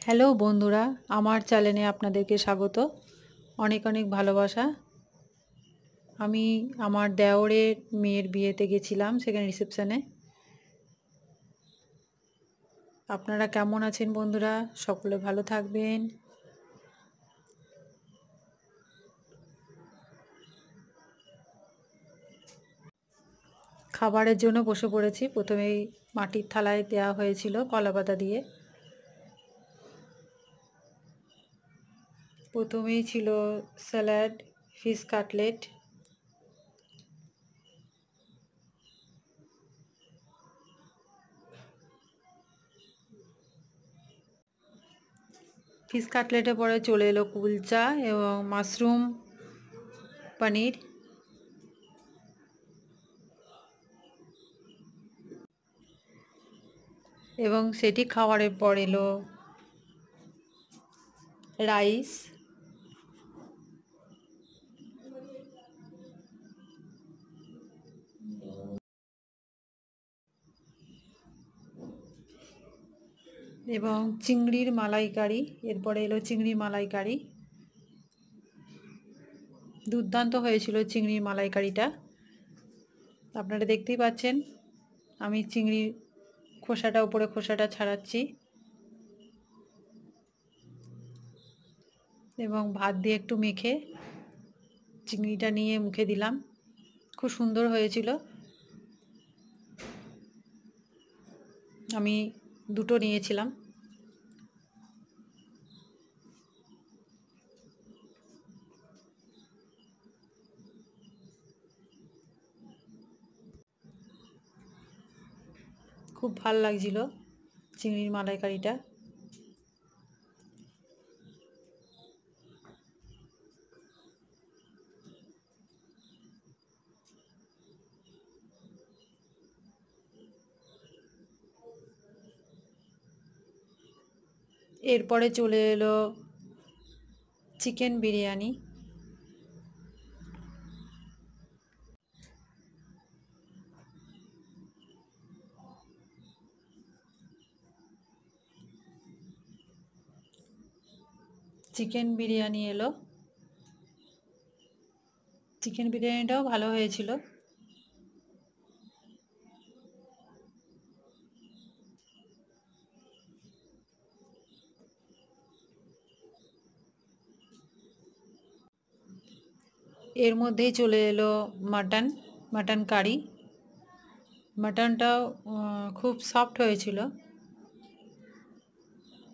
Hello বন্ধুরা, আমার চ্যানেলে আপনাদেরকে স্বাগত। অনেক অনেক ভালোবাসা। আমি আমার দেওরের মেয়ের বিয়েতে গেছিলাম, সেখানে রিসেপশনে। আপনারা কেমন আছেন বন্ধুরা? সকলে ভালো থাকবেন। খাবারের জন্য বসে পড়েছি। প্রথমেই মাটির থালায় দেওয়া হয়েছিল কলাপাতা দিয়ে। প্রথমেই ছিল স্যালাড, ফিশ কাটলেট, ফিশ কাটলেটে পরে চলে এলো কুলচা এবং মাশরুম পনির, এবং সেটি খাওয়ারের পর এলো রাইস, এবং চিংড়ির মালাইকারি। এরপরে এলো চিংড়ির মালাইকারি। দুর্দান্ত হয়েছিল চিংড়ির মালাইকারিটা। আপনারা দেখতেই পাচ্ছেন আমি চিংড়ির খোসাটা ছাড়াচ্ছি এবং ভাত দিয়ে একটু মেখে চিংড়িটা নিয়ে মুখে দিলাম। খুব সুন্দর হয়েছিল। আমি দুটো নিয়েছিলাম। খুব ভাল লাগছিল চিংড়ির মালাইকারিটা। এরপরে চলে এলো চিকেন বিরিয়ানি। চিকেন বিরিয়ানি এলো। চিকেন বিরিয়ানিটাও ভালো হয়েছিল। এর মধ্যেই চলে এলো মাটন কারি। মাটনটাও খুব সফট হয়েছিল।